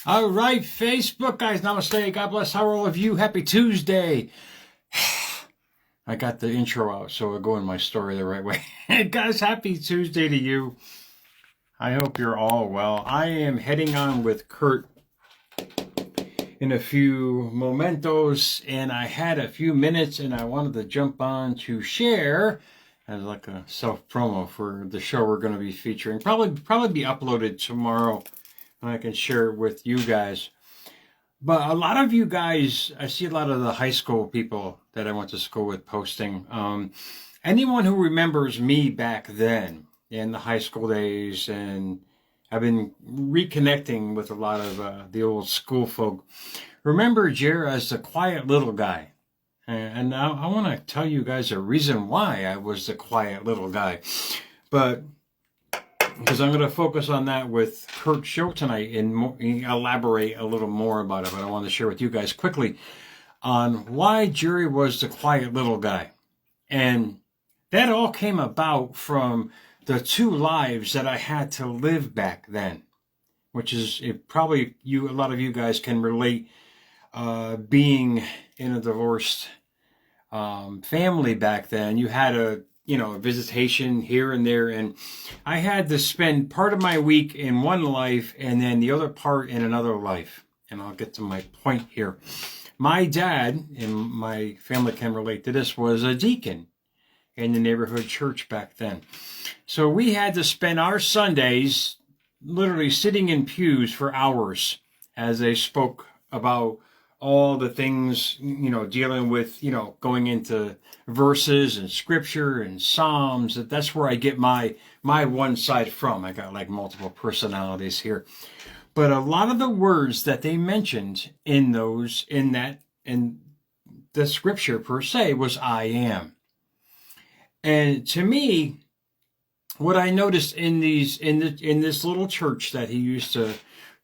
All right, Facebook guys, namaste. God bless. How are all of you? Happy Tuesday. I got the intro out, so I'll go in my story the right way. Guys, happy Tuesday to you. I hope you're all well. I am heading on with Kurt in a few momentos, and I had a few minutes, and I wanted to jump on to share as like a self-promo for the show we're going to be featuring. Probably be uploaded tomorrow, and I can share it with you guys. But a lot of you guys, I see a lot of the high school people that I went to school with posting. Anyone who remembers me back then in the high school days, and I've been reconnecting with a lot of the old school folk, remember Jer as the quiet little guy. And now I want to tell you guys a reason why I was the quiet little guy. But because I'm going to focus on that with Kurt's show tonight and elaborate a little more about it. But I want to share with you guys quickly on why Jerry was the quiet little guy. And that all came about from the two lives that I had to live back then, which is probably a lot of you guys can relate, being in a divorced family back then. You had a visitation here and there, and I had to spend part of my week in one life and then the other part in another life. And I'll get to my point here. My dad, and my family can relate to this, was a deacon in the neighborhood church back then. So we had to spend our Sundays literally sitting in pews for hours as they spoke about all the things, dealing with, going into verses and scripture and Psalms. That's where I get my one side from. I got like multiple personalities here. But a lot of the words that they mentioned in the scripture per se was I am. And to me, what I noticed in this little church that he used to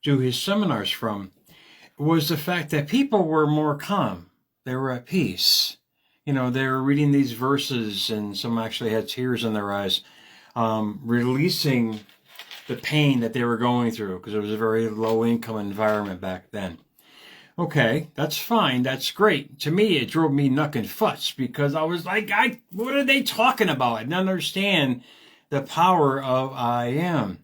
do his seminars from was the fact that people were more calm. They were at peace. They were reading these verses, and some actually had tears in their eyes, releasing the pain that they were going through, because it was a very low-income environment back then. Okay, that's fine. That's great. To me, it drove me nuck and futs, because I was like, what are they talking about? I didn't understand the power of I am.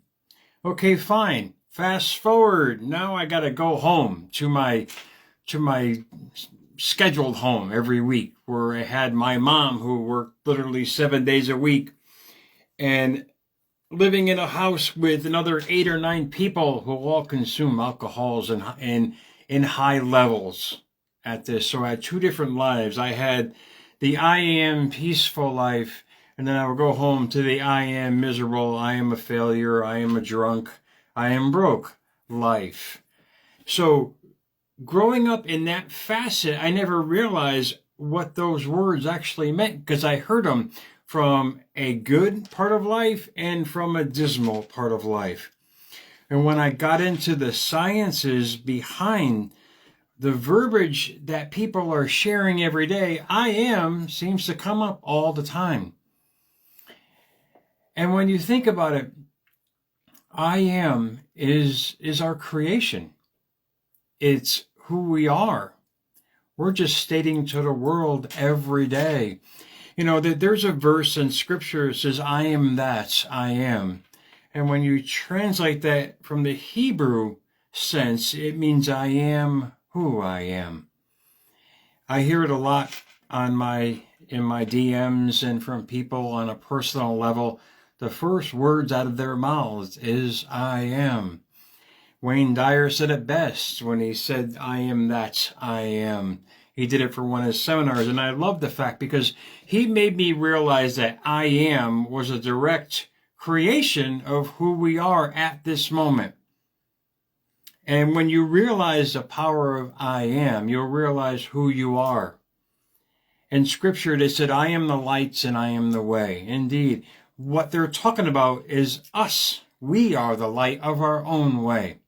Okay, fine. Fast forward, now I got to go home to my scheduled home every week, where I had my mom who worked literally 7 days a week, and living in a house with another 8 or 9 people who all consume alcohols and in high levels at this. So I had 2 different lives. I had the I am peaceful life, and then I would go home to the I am miserable, I am a failure, I am a drunk, I am broke life. So growing up in that facet, I never realized what those words actually meant, because I heard them from a good part of life and from a dismal part of life. And when I got into the sciences behind the verbiage that people are sharing every day, I am seems to come up all the time. And when you think about it, I am is our creation. It's who we are. We're just stating to the world every day. There's a verse in scripture that says, I am that I am. And when you translate that from the Hebrew sense, it means I am who I am. I hear it a lot in my DMs and from people on a personal level. The first words out of their mouths is I am. Wayne Dyer said it best when he said, I am that I am. He did it for one of his seminars, and I love the fact, because he made me realize that I am was a direct creation of who we are at this moment. And when you realize the power of I am, you'll realize who you are. In scripture, they said, I am the light and I am the way. Indeed, what they're talking about is us. We are the light of our own way.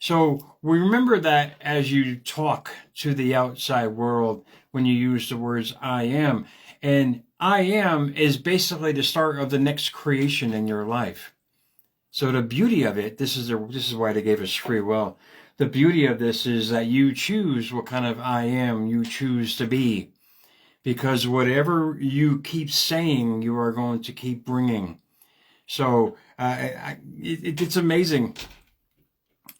So we remember that as you talk to the outside world, when you use the words I am. And I am is basically the start of the next creation in your life. So the beauty of it, this is why they gave us free will. The beauty of this is that you choose what kind of I am you choose to be. Because whatever you keep saying, you are going to keep bringing. So it's amazing.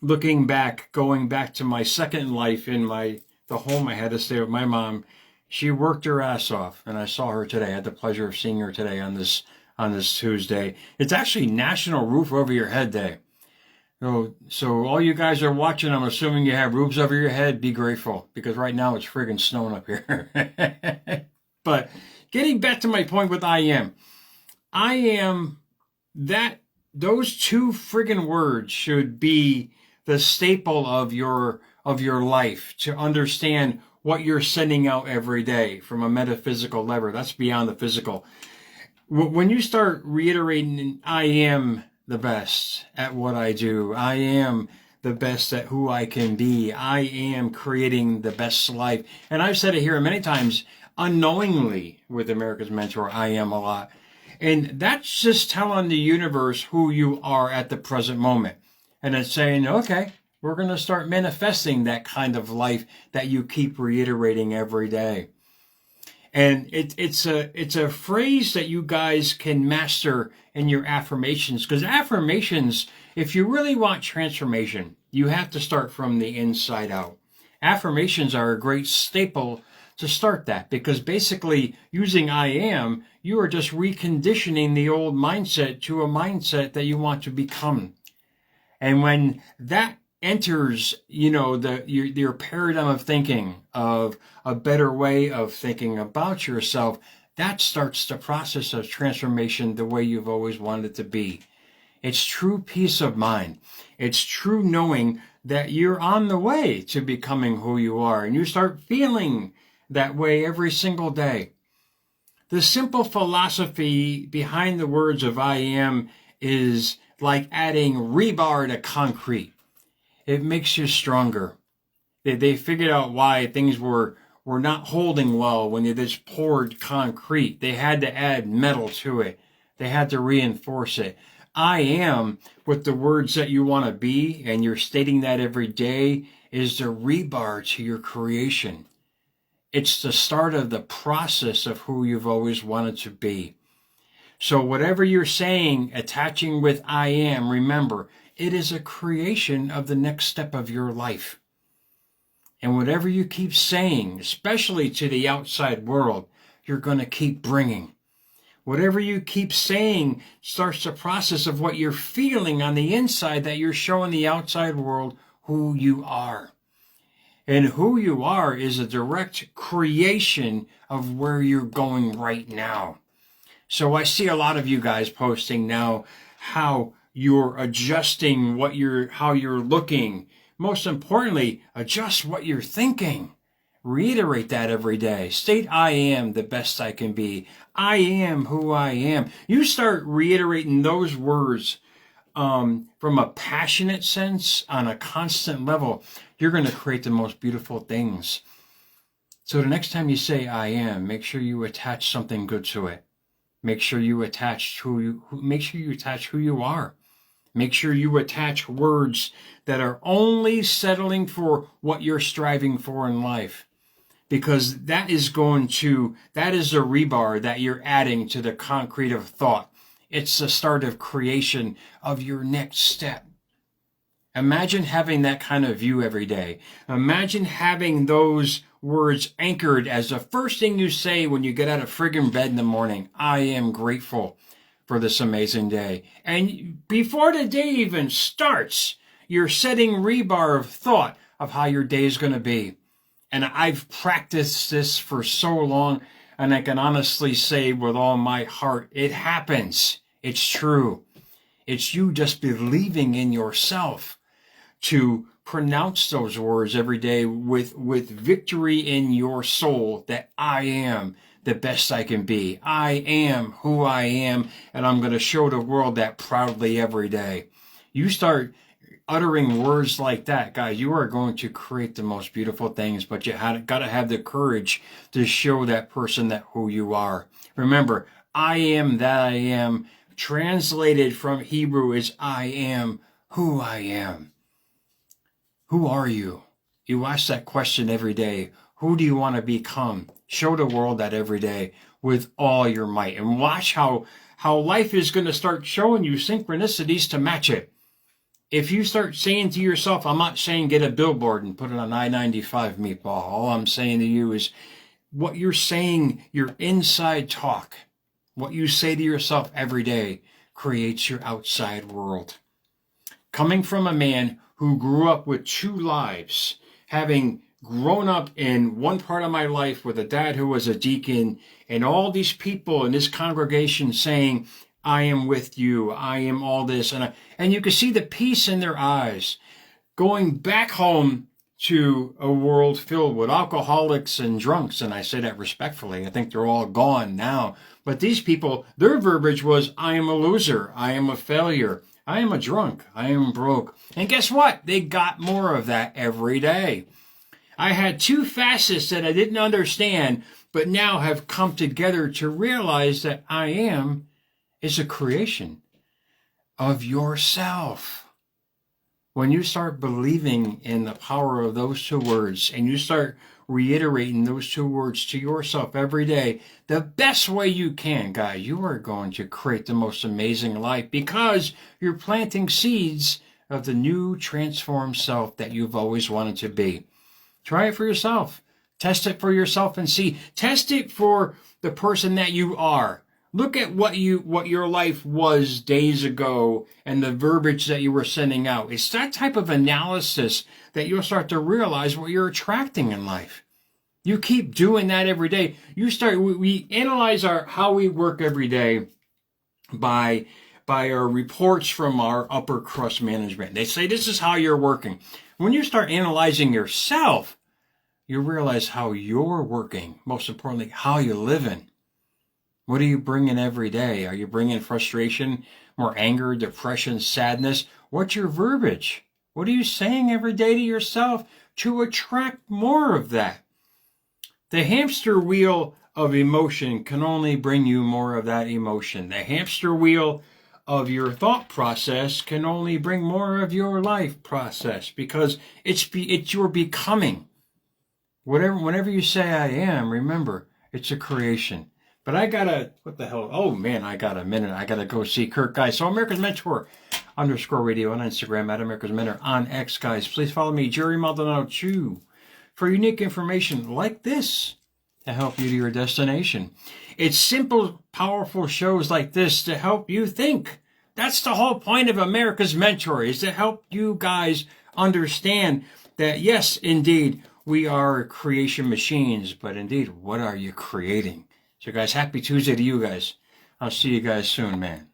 Looking back, going back to my second life in the home I had to stay with my mom, she worked her ass off, and I saw her today. I had the pleasure of seeing her today on this Tuesday. It's actually National Roof Over Your Head Day. So all you guys are watching, I'm assuming you have roofs over your head. Be grateful, because right now it's friggin' snowing up here. But getting back to my point with I am that those two friggin' words should be the staple of your life, to understand what you're sending out every day from a metaphysical level. That's beyond the physical. When you start reiterating, I am the best at what I do, I am the best at who I can be, I am creating the best life. And I've said it here many times, unknowingly with America's Mentor, I am a lot. And that's just telling the universe who you are at the present moment. And it's saying, okay, we're going to start manifesting that kind of life that you keep reiterating every day. And it's a phrase that you guys can master in your affirmations, because affirmations, if you really want transformation, you have to start from the inside out. Affirmations are a great staple to start that, because basically using I am, you are just reconditioning the old mindset to a mindset that you want to become. And when that enters, your paradigm of thinking, of a better way of thinking about yourself, that starts the process of transformation the way you've always wanted it to be. It's true peace of mind. It's true knowing that you're on the way to becoming who you are, and you start feeling that way every single day. The simple philosophy behind the words of I am is like adding rebar to concrete. It makes you stronger. They figured out why things were not holding well when they just poured concrete. They had to add metal to it. They had to reinforce it. I am, with the words that you want to be, and you're stating that every day, is the rebar to your creation. It's the start of the process of who you've always wanted to be. So whatever you're saying, attaching with I am, remember, it is a creation of the next step of your life. And whatever you keep saying, especially to the outside world, you're going to keep bringing. Whatever you keep saying starts the process of what you're feeling on the inside, that you're showing the outside world who you are. And who you are is a direct creation of where you're going right now. So I see a lot of you guys posting now how you're adjusting how you're looking. Most importantly, adjust what you're thinking. Reiterate that every day. State, I am the best I can be. I am who I am. You start reiterating those words from a passionate sense, on a constant level, you're going to create the most beautiful things. So the next time you say I am, make sure you attach something good to it. Make sure you attach who you are. Make sure you attach words that are only settling for what you're striving for in life. Because that is the rebar that you're adding to the concrete of thought. It's the start of creation of your next step. Imagine having that kind of view every day. Imagine having those words anchored as the first thing you say when you get out of friggin' bed in the morning. I am grateful for this amazing day. And before the day even starts, you're setting rebar of thought of how your day is going to be. And I've practiced this for so long, and I can honestly say with all my heart, it happens. It's true. It's you just believing in yourself to pronounce those words every day with victory in your soul, that I am the best I can be. I am who I am, and I'm going to show the world that proudly every day. You start uttering words like that, guys, you are going to create the most beautiful things, but you got to have the courage to show that person that who you are. Remember, I am that I am translated from Hebrew is I am who I am. Who are you? You ask that question every day. Who do you want to become? Show the world that every day with all your might. And watch how life is going to start showing you synchronicities to match it. If you start saying to yourself, I'm not saying get a billboard and put it on I-95 meatball. All I'm saying to you is what you're saying, your inside talk, what you say to yourself every day creates your outside world. Coming from a man who grew up with 2 lives, having grown up in one part of my life with a dad who was a deacon, and all these people in this congregation saying, I am with you, I am all this. And you can see the peace in their eyes. Going back home to a world filled with alcoholics and drunks, and I say that respectfully, I think they're all gone now. But these people, their verbiage was, I am a loser, I am a failure, I am a drunk, I am broke. And guess what? They got more of that every day. I had 2 facets that I didn't understand, but now have come together to realize that I am is a creation of yourself. When you start believing in the power of those 2 words and you start reiterating those 2 words to yourself every day, the best way you can, guys, you are going to create the most amazing life because you're planting seeds of the new transformed self that you've always wanted to be. Try it for yourself. Test it for yourself and see. Test it for the person that you are. Look at what your life was days ago and the verbiage that you were sending out. It's that type of analysis that you'll start to realize what you're attracting in life. You keep doing that every day. We analyze how we work every day by our reports from our upper crust management. They say this is how you're working. When you start analyzing yourself, you realize how you're working. Most importantly, how you're living. What are you bringing every day? Are you bringing frustration, more anger, depression, sadness? What's your verbiage? What are you saying every day to yourself to attract more of that? The hamster wheel of emotion can only bring you more of that emotion. The hamster wheel of your thought process can only bring more of your life process because it's your becoming. Whenever you say I am, remember, it's a creation. But I what the hell? Oh man, I got a minute. I gotta go see Kirk, guys. So America's Mentor _radio on Instagram, at America's Mentor on X, guys. Please follow me, Jerry Maldonado 2, for unique information like this to help you to your destination. It's simple, powerful shows like this to help you think. That's the whole point of America's Mentor, is to help you guys understand that yes, indeed, we are creation machines, but indeed, what are you creating? So guys, happy Tuesday to you guys. I'll see you guys soon, man.